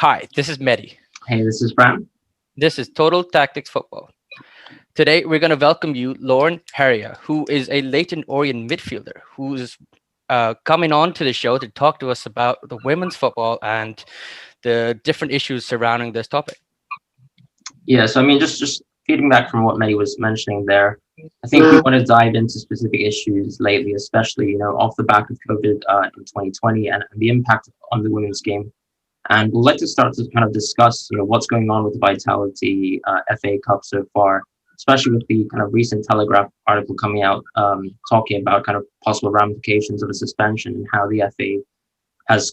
Hi, this is Mehdi. Hey, this is Bram. This is Total Tactics Football. Today, we're going to welcome you, Lauren Heria, who is a Leyton Orient midfielder who's coming on to the show to talk to us about the women's football and the different issues surrounding this topic. Yeah, so I mean, just feeding back from what Mehdi was mentioning there, I think we want to dive into specific issues lately, especially, off the back of COVID in 2020 and the impact on the women's game. And we'd like to start to kind of discuss, what's going on with the Vitality FA Cup so far, especially with the kind of recent Telegraph article coming out talking about kind of possible ramifications of a suspension and how the FA has,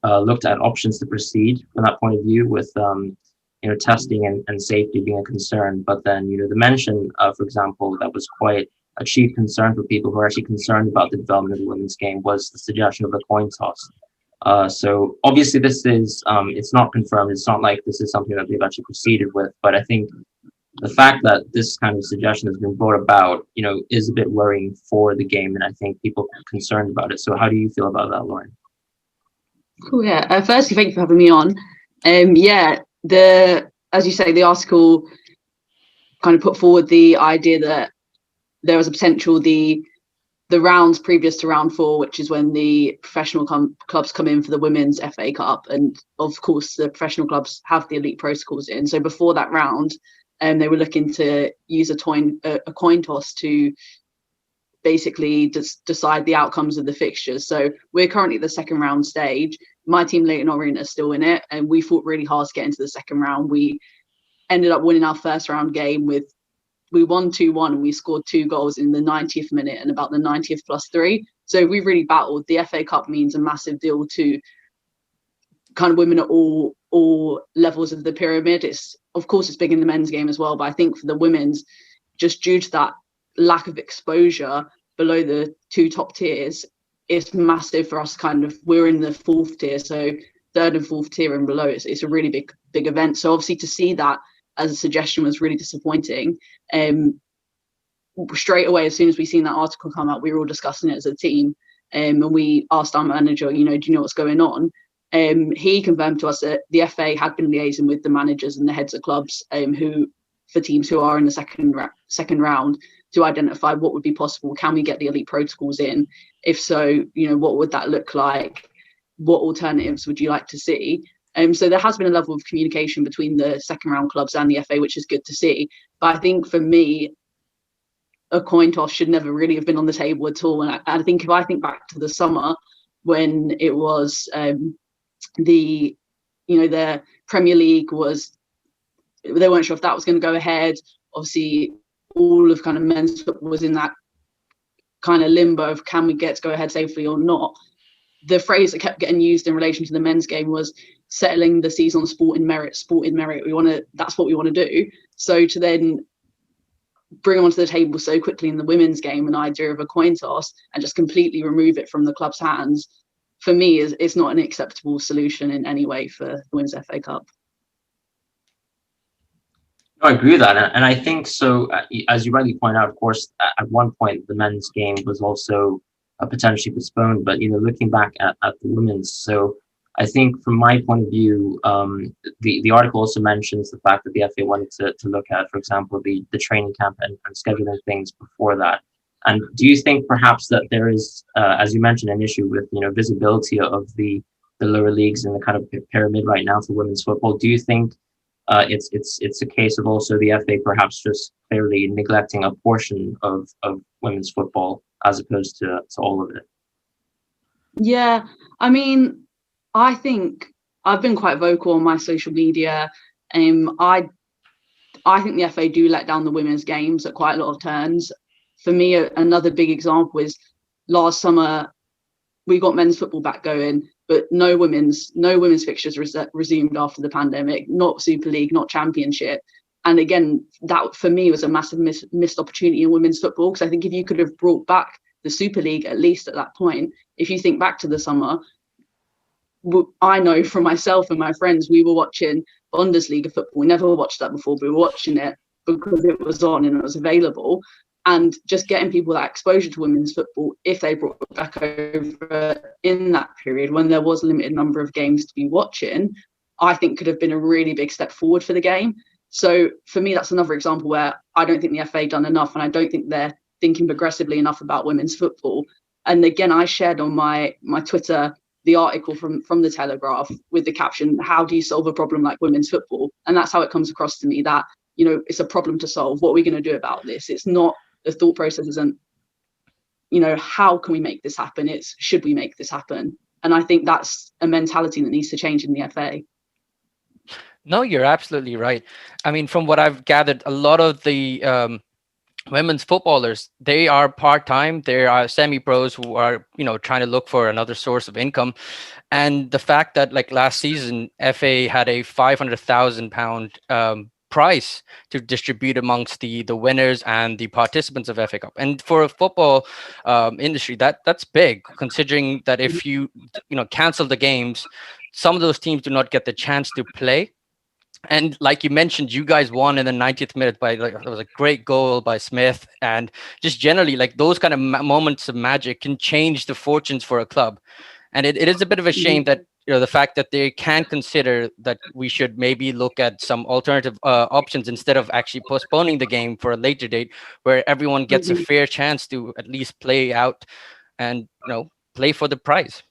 looked at options to proceed from that point of view with, testing and safety being a concern. But then, the mention, for example, that was quite a chief concern for people who are actually concerned about the development of the women's game was the suggestion of a coin toss. So obviously this is, it's not confirmed. It's not like this is something that they've actually proceeded with, but I think the fact that this kind of suggestion has been brought about, is a bit worrying for the game. And I think people are concerned about it. So how do you feel about that, Lauren? Cool. Yeah. Firstly, thank you for having me on. As you say, the article kind of put forward the idea that there was a potential the rounds previous to round 4, which is when the professional clubs come in for the women's FA Cup, and of course the professional clubs have the elite protocols in. So before that round, they were looking to use a coin toss to basically decide the outcomes of the fixtures. So we're currently at the second round stage. My team, Leyton Orient, are still in it, and we fought really hard to get into the second round. We ended up winning our first round game we won 2-1 and we scored 2 goals in the 90th minute and about the 90th +3. So we really battled. The FA Cup means a massive deal to kind of women at all levels of the pyramid. It's big in the men's game as well, but I think for the women's, just due to that lack of exposure below the 2 top tiers, it's massive for us. We're in the 4th tier, so 3rd and 4th tier and below. It's a really big event. So obviously to see that as a suggestion was really disappointing. Straight away, as soon as we seen that article come out, we were all discussing it as a team, and we asked our manager, do you know what's going on? He confirmed to us that the FA had been liaising with the managers and the heads of clubs for teams who are in the second round to identify what would be possible. Can we get the elite protocols in? If so, what would that look like? What alternatives would you like to see? So there has been a level of communication between the second round clubs and the FA, which is good to see. But I think for me, a coin toss should never really have been on the table at all. And I think if I think back to the summer when it was the Premier League they weren't sure if that was going to go ahead. Obviously, all of kind of men's football was in that kind of limbo of can we get to go ahead safely or not. The phrase that kept getting used in relation to the men's game was settling the season on sport in merit. That's what we want to do. So to then bring onto the table so quickly in the women's game an idea of a coin toss and just completely remove it from the club's hands, for me, it's not an acceptable solution in any way for the Women's FA Cup. I agree with that. And I think so, as you rightly point out, of course, at one point, the men's game was also potentially postponed. But, looking back at the women's, so I think from my point of view, the article also mentions the fact that the FA wanted to look at, for example, the training camp and scheduling things before that. And do you think perhaps that there is, as you mentioned, an issue with, visibility of the lower leagues in the kind of pyramid right now for women's football? Do you think it's a case of also the FA perhaps just fairly neglecting a portion of women's football as opposed to all of it? Yeah, I mean, I think I've been quite vocal on my social media. I think the FA do let down the women's games at quite a lot of turns. For me, another big example is last summer we got men's football back going, but no women's fixtures resumed after the pandemic. Not Super League, not Championship. And again, that for me was a massive missed opportunity in women's football, because I think if you could have brought back the Super League at least at that point, if you think back to the summer, I know from myself and my friends, we were watching Bundesliga football. We never watched that before, but we were watching it because it was on and it was available. And just getting people that exposure to women's football, if they brought it back over in that period when there was a limited number of games to be watching, I think could have been a really big step forward for the game. So for me, that's another example where I don't think the FA done enough, and I don't think they're thinking progressively enough about women's football. And again, I shared on my Twitter the article from the Telegraph with the caption, "How do you solve a problem like women's football?" And that's how it comes across to me, that, you know, it's a problem to solve. What are we going to do about this? It's not, the thought process isn't, you know, how can we make this happen? It's, should we make this happen? And I think that's a mentality that needs to change in the FA. No, you're absolutely right. I mean, from what I've gathered, a lot of the women's footballers, they are part-time. They are semi-pros who are, you know, trying to look for another source of income. And the fact that, like, last season, FA had a £500,000 prize to distribute amongst the winners and the participants of FA Cup. And for a football industry, that's big, considering that if you cancel the games, some of those teams do not get the chance to play. And like you mentioned, you guys won in the 90th minute by, like, it was a great goal by Smith. And just generally, like, those kind of moments of magic can change the fortunes for a club. And it is a bit of a shame that, you know, the fact that they can consider that we should maybe look at some alternative options instead of actually postponing the game for a later date, where everyone gets a fair chance to at least play out and, you know, play for the prize.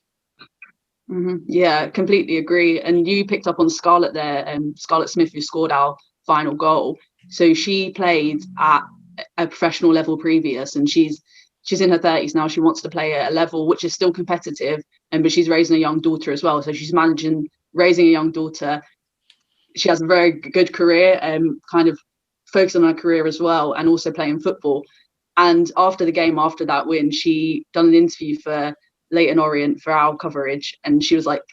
Yeah, completely agree. And you picked up on Scarlett there, and Scarlett Smith, who scored our final goal. So she played at a professional level previous, and she's in her 30s now. She wants to play at a level which is still competitive, but she's raising a young daughter as well. So she's managing raising a young daughter. She has a very good career, kind of focused on her career as well, and also playing football. And after the game, after that win, she done an interview for Leyton Orient for our coverage, and she was like,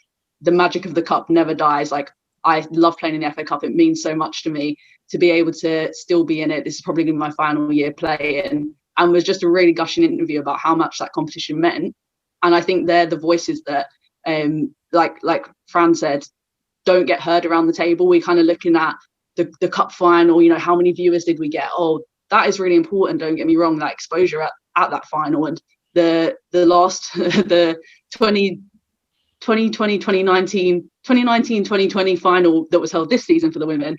"The magic of the cup never dies. Like, I love playing in the FA Cup. It means so much to me to be able to still be in it. This is probably going to be my final year playing." And was just a really gushing interview about how much that competition meant. And I think they're the voices that, like Fran said, don't get heard around the table. We're kind of looking at the cup final. You know, how many viewers did we get? Oh, that is really important. Don't get me wrong, that exposure at that final. And the last the 2019 final that was held this season for the women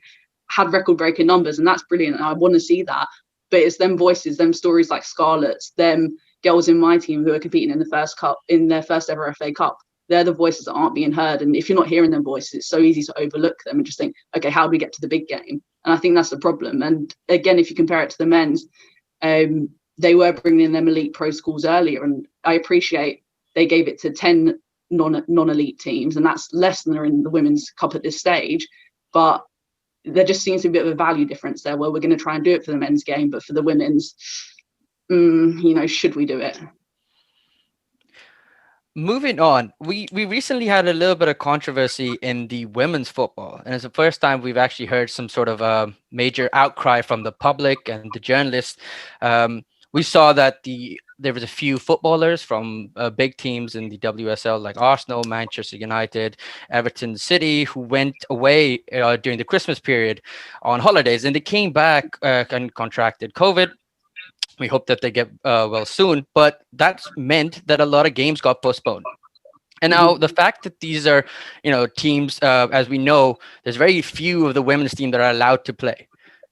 had record breaking numbers, and that's brilliant. And I want to see that. But it's them voices, them stories like Scarlett's, them girls in my team who are competing in the first cup, in their first ever FA Cup. They're the voices that aren't being heard. And if you're not hearing them voices, it's so easy to overlook them and just think, okay, how do we get to the big game? And I think that's the problem. And again, if you compare it to the men's, they were bringing in them elite pro schools earlier, and I appreciate they gave it to 10 non-elite teams, and that's less than are in the women's cup at this stage. But there just seems to be a bit of a value difference there, where we're going to try and do it for the men's game, but for the women's, should we do it? Moving on, we recently had a little bit of controversy in the women's football, and it's the first time we've actually heard some sort of a major outcry from the public and the journalists. We saw that there was a few footballers from big teams in the WSL, like Arsenal, Manchester United, Everton City, who went away during the Christmas period on holidays, and they came back and contracted COVID. We hope that they get well soon, but that's meant that a lot of games got postponed. And now the fact that these are, teams, as we know, there's very few of the women's team that are allowed to play.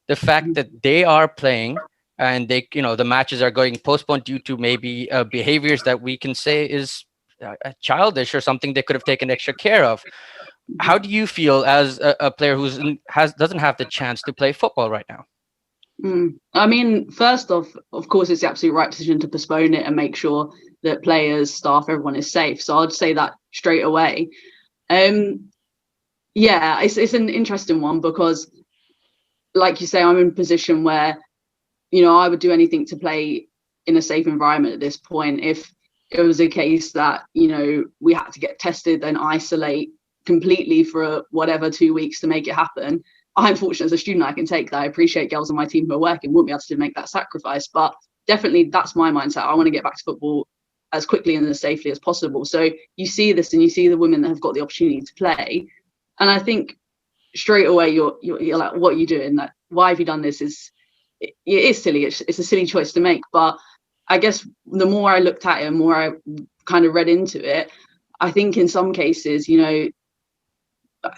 The fact that they are playing and they, the matches are going postponed due to maybe behaviors that we can say is childish or something they could have taken extra care of. How do you feel as a player who doesn't have the chance to play football right now? I mean, first off, of course, it's the absolute right decision to postpone it and make sure that players, staff, everyone is safe. So I'd say that straight away. Yeah, it's an interesting one because, like you say, I'm in a position where, I would do anything to play in a safe environment at this point. If it was a case that, we had to get tested and isolate completely for whatever 2 weeks to make it happen, I'm fortunate as a student I can take that. I appreciate girls on my team who are working wouldn't be able to make that sacrifice, but definitely that's my mindset. I want to get back to football as quickly and as safely as possible. So you see this and you see the women that have got the opportunity to play, and I think straight away you're like, what are you doing? Like, why have you done this? It is silly. It's a silly choice to make, but I guess the more I looked at it, the more I kind of read into it, I think in some cases,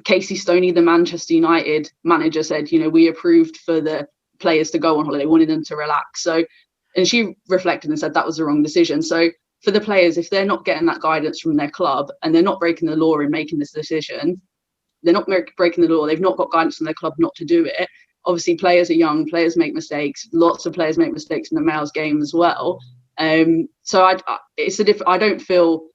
Casey Stoney, the Manchester United manager, said, we approved for the players to go on holiday, wanted them to relax. So, and she reflected and said that was the wrong decision. So for the players, if they're not getting that guidance from their club and they're not breaking the law in making this decision, they're not breaking the law, they've not got guidance from their club not to do it. Obviously, players are young, players make mistakes. Lots of players make mistakes in the males game as well. So I don't feel,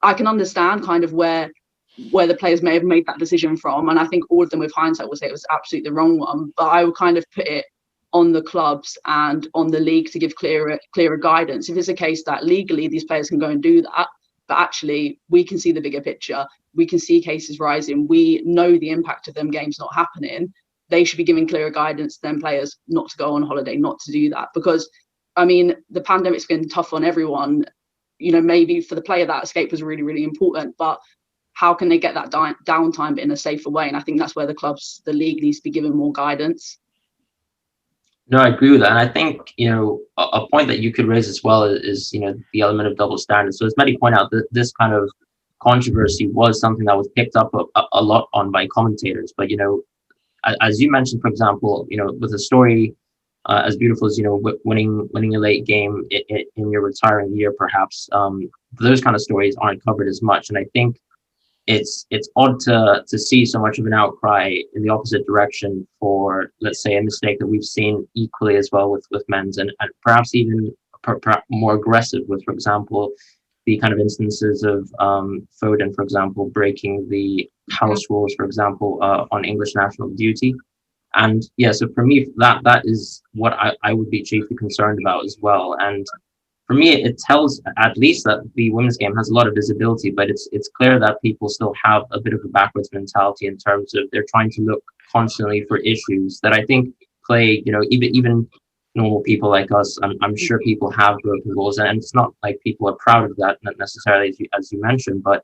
I can understand kind of where the players may have made that decision from. And I think all of them with hindsight will say it was absolutely the wrong one. But I would kind of put it on the clubs and on the league to give clearer guidance. If it's a case that legally these players can go and do that, but actually we can see the bigger picture, we can see cases rising, we know the impact of them games not happening, they should be giving clearer guidance to them players not to go on holiday, not to do that. Because, I mean, the pandemic's been tough on everyone. Maybe for the player that escape was really, really important, but how can they get that downtime in a safer way? And I think that's where the league needs to be given more guidance. No, I agree with that. And I think, a point that you could raise as well is, the element of double standards. So as Mehdi pointed out, this kind of controversy was something that was picked up a lot on by commentators. But, as you mentioned, for example, with a story as beautiful as, winning a late game in your retiring year, perhaps, those kind of stories aren't covered as much. And I think it's odd to see so much of an outcry in the opposite direction for, let's say, a mistake that we've seen equally as well with men's and perhaps even perhaps more aggressive with, for example, the kind of instances of Foden, for example, breaking the house rules, for example, on English national duty. And yeah, so for me, that is what I would be chiefly concerned about as well. And for me, it tells at least that the women's game has a lot of visibility, but it's clear that people still have a bit of a backwards mentality in terms of they're trying to look constantly for issues that I think play, even normal people like us, I'm sure people have broken rules, and it's not like people are proud of that, not necessarily as you mentioned, but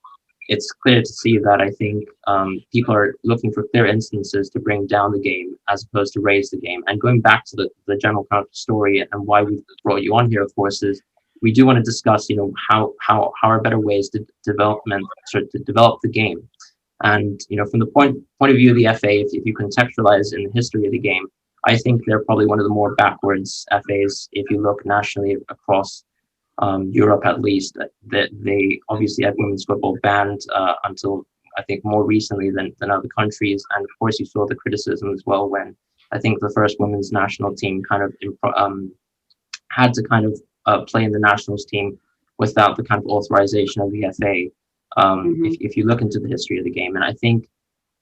it's clear to see that I think people are looking for clear instances to bring down the game as opposed to raise the game. And going back to the general kind of story and why we brought you on here, of course, is we do want to discuss, how are better ways to develop the game. And, from the point of view of the FA, if you contextualize in the history of the game, I think they're probably one of the more backwards FAs if you look nationally across Europe, at least. That they obviously had women's football banned until I think more recently than other countries. And of course, you saw the criticism as well when I think the first women's national team kind of had to kind of play in the nationals team without the kind of authorization of the FA. If you look into the history of the game, and I think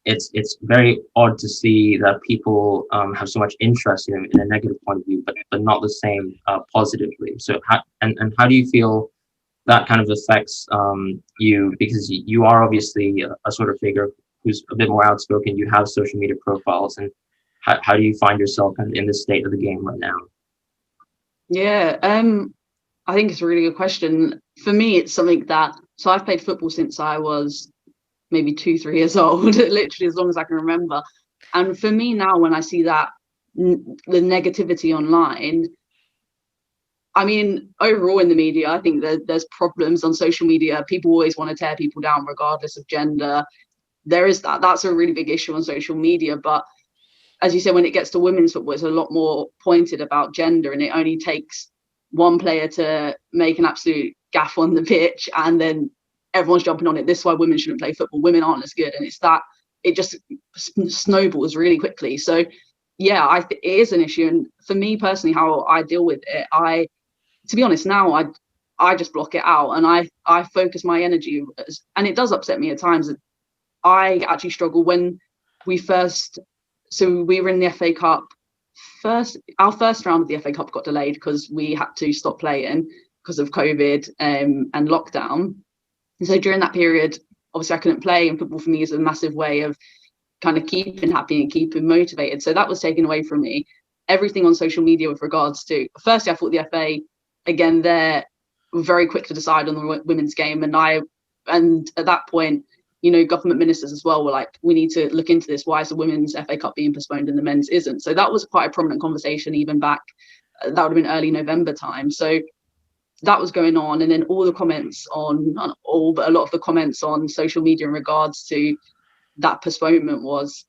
it's very odd to see that people have so much interest in a negative point of view, but not the same positively. So how do you feel that kind of affects you? Because you are obviously a sort of figure who's a bit more outspoken. You have social media profiles, and how do you find yourself kind of in this state of the game right now? Yeah, I think it's a really good question. For me, it's something so I've played football since I was maybe 2-3 years old, literally as long as I can remember. And for me now, when I see that the negativity online, I mean, overall in the media, I think there's problems on social media. People always want to tear people down regardless of gender. There is that's a really big issue on social media. But as you said, when it gets to women's football, it's a lot more pointed about gender, and it only takes one player to make an absolute gaff on the pitch and then everyone's jumping on it. This is why women shouldn't play football. Women aren't as good. And it's that it just snowballs really quickly. So yeah, it is an issue. And for me personally, how I deal with it, to be honest, now I just block it out and I focus my energy. And it does upset me at times. I actually struggle when we were in the FA Cup. Our first round of the FA Cup got delayed because we had to stop playing because of COVID and lockdown. And so during that period, obviously I couldn't play, and football for me is a massive way of kind of keeping happy and keeping motivated. So that was taken away from me. Everything on social media with regards to, firstly, I thought the FA, again, they're very quick to decide on the women's game. And at that point, government ministers as well were like, we need to look into this. Why is the women's FA Cup being postponed and the men's isn't? So that was quite a prominent conversation even back, that would have been early November time. So that was going on, and then all the comments on, not all, but a lot of the comments on social media in regards to that postponement was,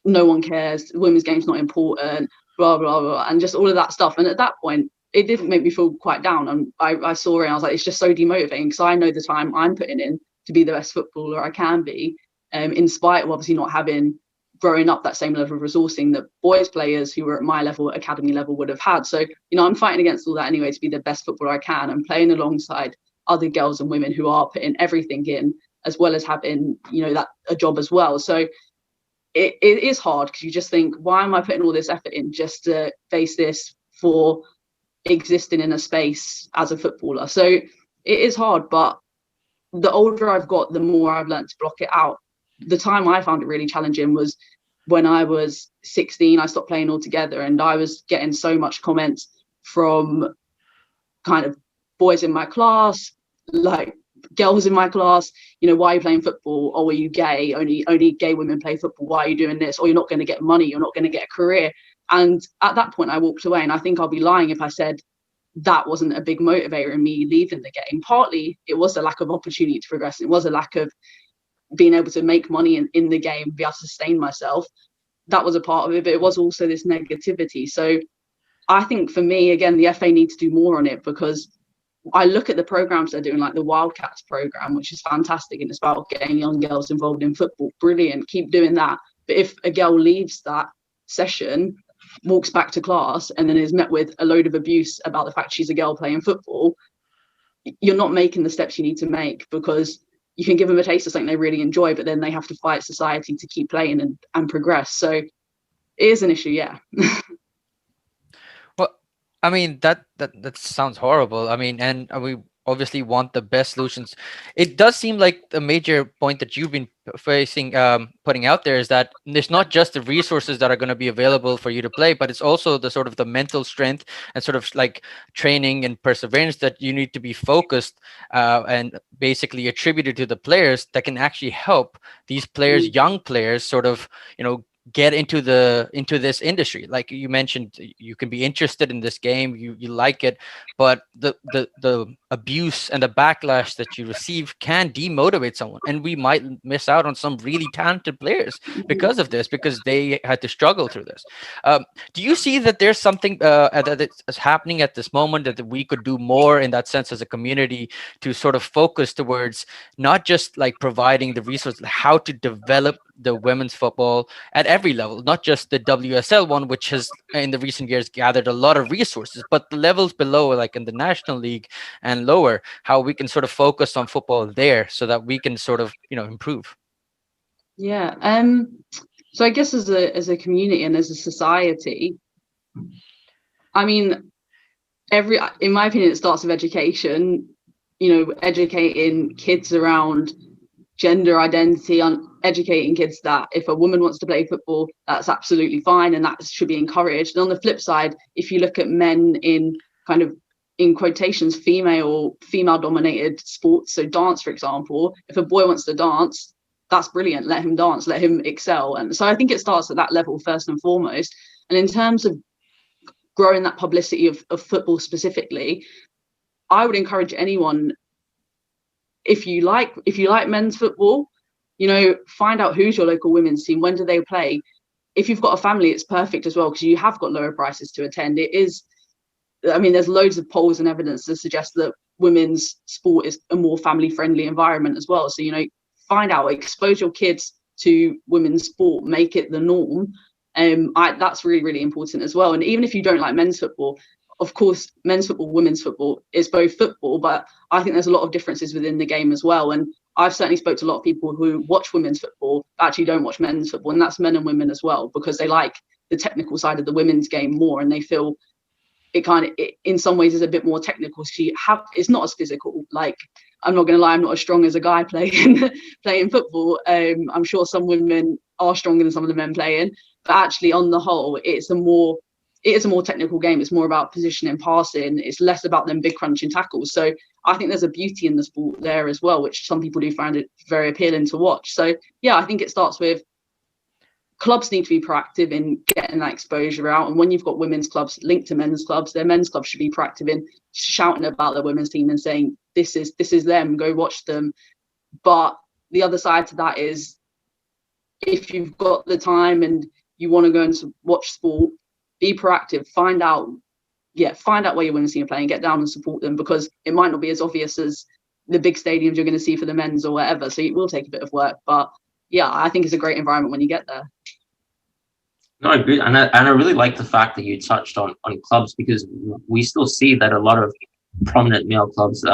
no one cares, the women's game's not important, blah blah blah, and just all of that stuff. And at that point, it did make me feel quite down. And I saw it and I was like, it's just so demotivating, because I know the time I'm putting in to be the best footballer I can be, in spite of obviously not having, growing up, that same level of resourcing that boys players who were at my level, academy level, would have had. So, you know, I'm fighting against all that anyway to be the best footballer I can, and playing alongside other girls and women who are putting everything in, as well as having, you know, that a job as well. So it is hard, because you just think, why am I putting all this effort in just to face this for existing in a space as a footballer? So it is hard, but the older I've got, the more I've learned to block it out. The time I found it really challenging was when I was 16. I stopped playing altogether, and I was getting so much comments from kind of boys in my class, like girls in my class, you know, why are you playing football? Oh, are you gay? Only gay women play football. Why are you doing this? Or you're not going to get money, you're not going to get a career. And at that point I walked away, and I think I'll be lying if I said that wasn't a big motivator in me leaving the game. Partly it was a lack of opportunity to progress. It was a lack of being able to make money in the game, be able to sustain myself. That was a part of it, but it was also this negativity. So I think for me, again, the FA needs to do more on it, because I look at the programs they're doing, like the Wildcats program, which is fantastic, and it's about getting young girls involved in football. Brilliant, keep doing that. But if a girl leaves that session, walks back to class, and then is met with a load of abuse about the fact she's a girl playing football, you're not making the steps you need to make, because you can give them a taste of something they really enjoy, but then they have to fight society to keep playing and progress. So it is an issue, yeah. Well, I mean, that sounds horrible. I mean, and we obviously want the best solutions. It does seem like the major point that you've been putting out there is that it's not just the resources that are going to be available for you to play, but it's also the sort of the mental strength and sort of like training and perseverance that you need to be focused and basically attributed to the players that can actually help these players, young players, sort of, you know, get into this industry. Like you mentioned, you can be interested in this game, you like it, but the abuse and the backlash that you receive can demotivate someone, and we might miss out on some really talented players because of this, because they had to struggle through this. Do you see that there's something that is happening at this moment that we could do more in that sense as a community to sort of focus towards not just like providing the resources, how to develop the women's football at every level, not just the WSL one, which has in the recent years gathered a lot of resources, but the levels below, like in the National League and lower, how we can sort of focus on football there so that we can sort of, you know, improve. Yeah. So I guess as a community and as a society, I mean, in my opinion, it starts with education, you know, educating kids around gender identity, on educating kids that if a woman wants to play football, that's absolutely fine and that should be encouraged. And on the flip side, if you look at men in kind of, in quotations, female dominated sports, so dance, for example, if a boy wants to dance, that's brilliant, let him dance, let him excel. And so I think it starts at that level first and foremost. And in terms of growing that publicity of football specifically, I would encourage anyone, if you like men's football, you know, find out who's your local women's team, when do they play. If you've got a family, it's perfect as well, because you have got lower prices to attend. It is, I mean, there's loads of polls and evidence to suggest that women's sport is a more family friendly environment as well. So, you know, find out, expose your kids to women's sport, make it the norm. That's really, really important as well. And even if you don't like men's football, of course, men's football, women's football is both football, but I think there's a lot of differences within the game as well. And I've certainly spoke to a lot of people who watch women's football, but actually don't watch men's football, and that's men and women as well, because they like the technical side of the women's game more, and they feel it in some ways is a bit more technical. So it's not as physical. Like, I'm not going to lie, I'm not as strong as a guy playing football. I'm sure some women are stronger than some of the men playing, but actually on the whole, it is a more technical game. It's more about position and passing. It's less about them big crunching tackles. So I think there's a beauty in the sport there as well, which some people do find it very appealing to watch. So yeah, I think it starts with clubs need to be proactive in getting that exposure out. And when you've got women's clubs linked to men's clubs, their men's clubs should be proactive in shouting about the women's team and saying, this is them, go watch them. But the other side to that is, if you've got the time and you want to go and watch sport, be proactive, find out where your women's team are playing, get down and support them, because it might not be as obvious as the big stadiums you're going to see for the men's or whatever. So it will take a bit of work, but yeah, I think it's a great environment when you get there. No, I agree, and I really like the fact that you touched on clubs, because we still see that a lot of prominent male clubs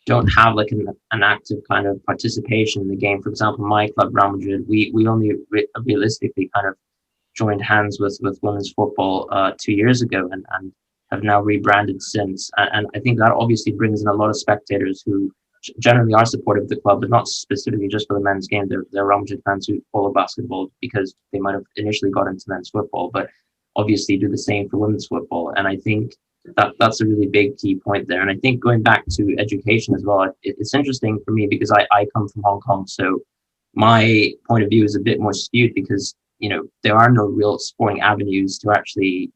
don't have like an active kind of participation in the game. For example, my club, Real Madrid, we only realistically kind of joined hands with women's football 2 years ago, and have now rebranded since. And I think that obviously brings in a lot of spectators who generally are supportive of the club, but not specifically just for the men's game. They're Real Madrid fans who follow basketball because they might have initially got into men's football, but obviously do the same for women's football. And I think that's a really big key point there. And I think going back to education as well, it's interesting for me because I come from Hong Kong, so my point of view is a bit more skewed because, you know, there are no real sporting avenues to actually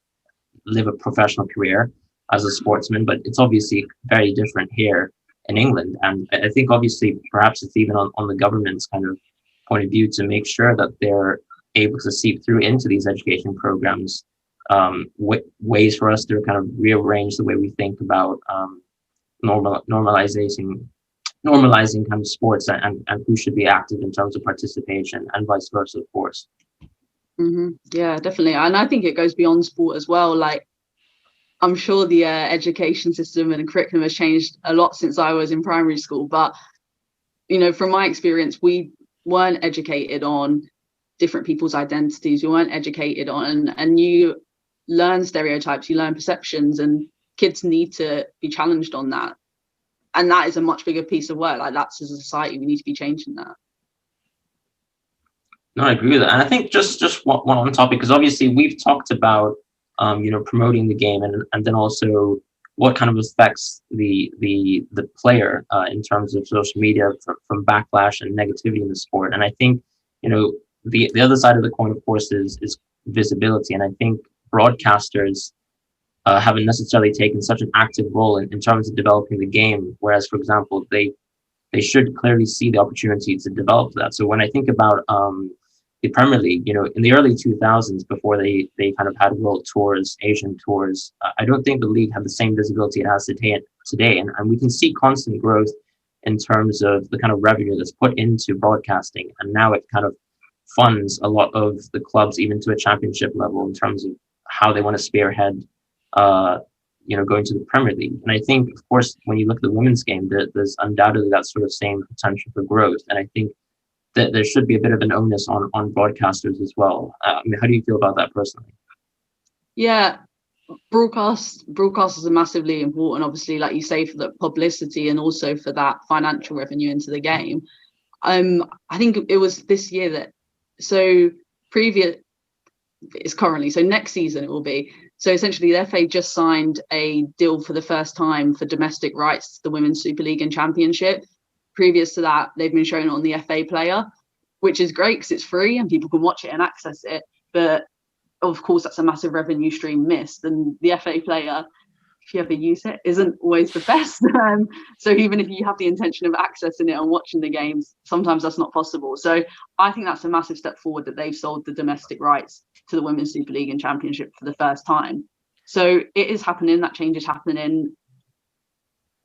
live a professional career as a sportsman, but it's obviously very different here in England. And I think obviously perhaps it's even on the government's kind of point of view to make sure that they're able to seep through into these education programs, ways for us to kind of rearrange the way we think about normalizing kind of sports and who should be active in terms of participation, and vice versa, of course. Yeah, definitely. And I think it goes beyond sport as well. Like, I'm sure the education system and the curriculum has changed a lot since I was in primary school. But, you know, from my experience, we weren't educated on different people's identities. We weren't educated on, and you learn stereotypes, you learn perceptions, and kids need to be challenged on that. And that is a much bigger piece of work. Like, that's, as a society, we need to be changing that. No, I agree with that. And I think just one on topic, because obviously we've talked about promoting the game, and then also what kind of affects the player in terms of social media from backlash and negativity in the sport. And I think, you know, the other side of the coin, of course, is visibility. And I think broadcasters haven't necessarily taken such an active role in terms of developing the game, whereas, for example, they should clearly see the opportunity to develop that. So when I think about the Premier League, you know, in the early 2000s, before they kind of had world tours, Asian tours, I don't think the league had the same visibility it has today. And we can see constant growth in terms of the kind of revenue that's put into broadcasting. And now it kind of funds a lot of the clubs, even to a championship level, in terms of how they want to spearhead, going to the Premier League. And I think, of course, when you look at the women's game, there's undoubtedly that sort of same potential for growth. And I think that there should be a bit of an onus on broadcasters as well. I mean, how do you feel about that personally? Yeah, broadcasters are massively important, obviously, like you say, for the publicity and also for that financial revenue into the game. I think it was this year that, so next season it will be. So essentially the FA just signed a deal for the first time for domestic rights to the Women's Super League and Championship. Previous to that, they've been shown on the FA Player, which is great because it's free and people can watch it and access it. But of course, that's a massive revenue stream missed. And the FA Player, if you ever use it, isn't always the best. So even if you have the intention of accessing it and watching the games, sometimes that's not possible. So I think that's a massive step forward that they've sold the domestic rights to the Women's Super League and Championship for the first time. So it is happening. That change is happening.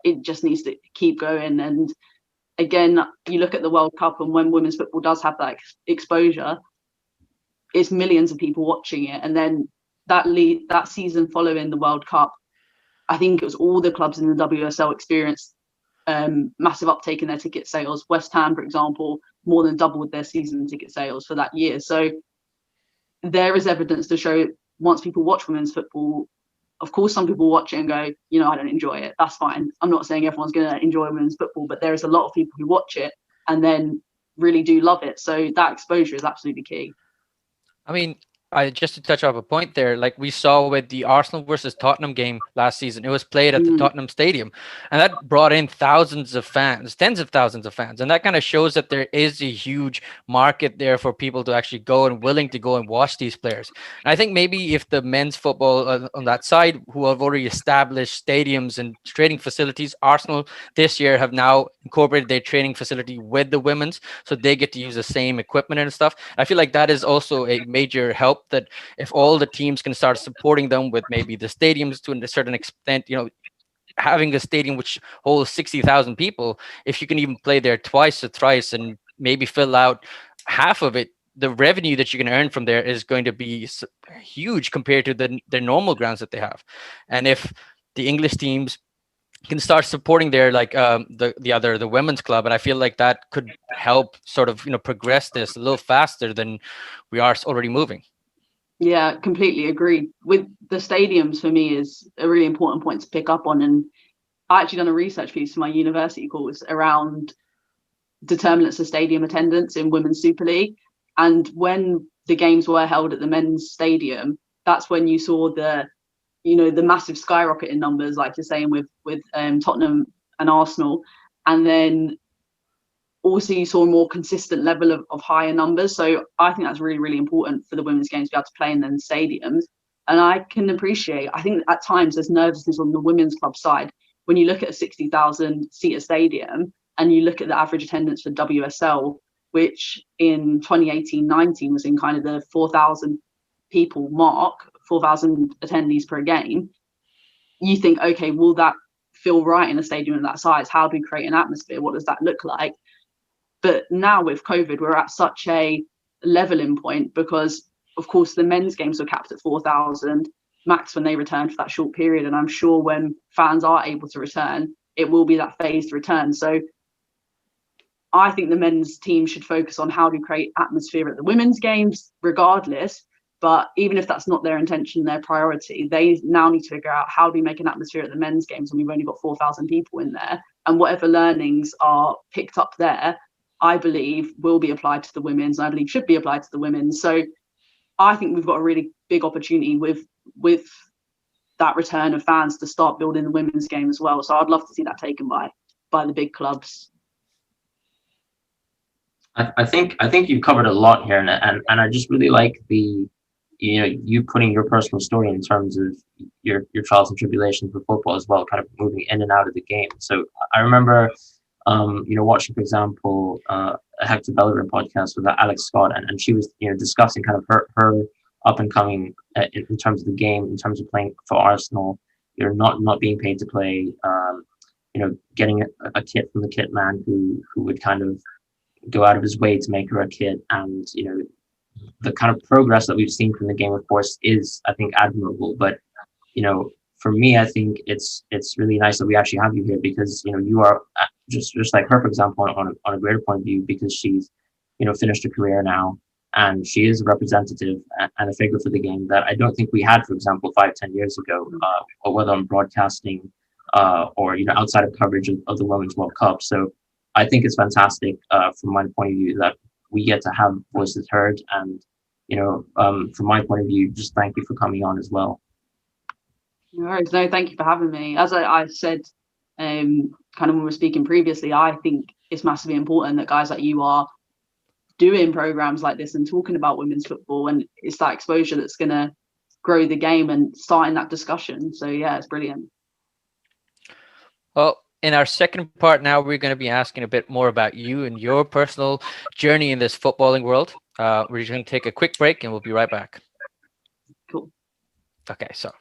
It just needs to keep going. And again, you look at the World Cup, and when women's football does have that exposure, it's millions of people watching it. And then that season following the World Cup, I think it was all the clubs in the WSL experienced massive uptake in their ticket sales. West Ham, for example, more than doubled their season ticket sales for that year. So there is evidence to show once people watch women's football, of course, some people watch it and go, you know, I don't enjoy it. That's fine. I'm not saying everyone's going to enjoy women's football, but there is a lot of people who watch it and then really do love it. So that exposure is absolutely key. I mean, I just to touch off a point there, like we saw with the Arsenal versus Tottenham game last season, it was played at the Mm, Tottenham Stadium, and that brought in thousands of fans, tens of thousands of fans, and that kind of shows that there is a huge market there for people to actually go and willing to go and watch these players. And I think maybe if the men's football on that side, who have already established stadiums and training facilities, Arsenal this year have now incorporated their training facility with the women's, so they get to use the same equipment and stuff. I feel like that is also a major help, that if all the teams can start supporting them with maybe the stadiums to a certain extent, having a stadium which holds 60,000 people, if you can even play there twice or thrice and maybe fill out half of it, the revenue that you can earn from there is going to be huge compared to the normal grounds that they have. And if the English teams can start supporting their like the women's club, and I feel like that could help sort of progress this a little faster than we are already moving. yeah, completely agree. With the stadiums, for me, is a really important point to pick up on. And I actually done a research piece for my university course around determinants of stadium attendance in Women's Super League. And when the games were held at the men's stadium, that's when you saw the massive skyrocket in numbers, like you're saying with Tottenham and Arsenal. And then also you saw a more consistent level of higher numbers. So I think that's really, really important for the women's games to be able to play in them stadiums. And I can appreciate, I think at times there's nervousness on the women's club side. When you look at a 60,000 seater stadium and you look at the average attendance for WSL, which in 2018-19 was in kind of the 4,000 people mark, 4,000 attendees per game, you think, okay, will that feel right in a stadium of that size? How do we create an atmosphere? What does that look like? But now with COVID, we're at such a leveling point because, of course, the men's games were capped at 4,000 max when they returned for that short period. And I'm sure when fans are able to return, it will be that phased return. So I think the men's team should focus on how to create atmosphere at the women's games, regardless. But even if that's not their intention, their priority, they now need to figure out how do we make an atmosphere at the men's games when we've only got 4,000 people in there. And whatever learnings are picked up there, I believe will be applied to the women's, and I believe should be applied to the women's. So I think we've got a really big opportunity with that return of fans to start building the women's game as well. So I'd love to see that taken by the big clubs. I think you've covered a lot here, and I just really like the you putting your personal story in terms of your trials and tribulations with football as well, kind of moving in and out of the game. So I remember watching, for example, a Hector Bellerin podcast with Alex Scott, and she was discussing kind of her up and coming in terms of the game, in terms of playing for Arsenal, not being paid to play, getting a kit from the kit man who would kind of go out of his way to make her a kit, and the kind of progress that we've seen from the game, of course, is, I think, admirable. But for me, I think it's really nice that we actually have you here, because you are just like her, for example, on a greater point of view, because she's finished her career now, and she is a representative and a figure for the game that I don't think we had, for example, 5-10 years ago, or whether on broadcasting or outside of coverage of the Women's World Cup. So I think it's fantastic from my point of view that we get to have voices heard, and from my point of view, just thank you for coming on as well. No, thank you for having me. As I said, kind of when we were speaking previously, I think it's massively important that guys like you are doing programs like this and talking about women's football, and it's that exposure that's going to grow the game and starting that discussion. So yeah, it's brilliant. Well, in our second part now, we're going to be asking a bit more about you and your personal journey in this footballing world. We're just going to take a quick break and we'll be right back. Cool. Okay, so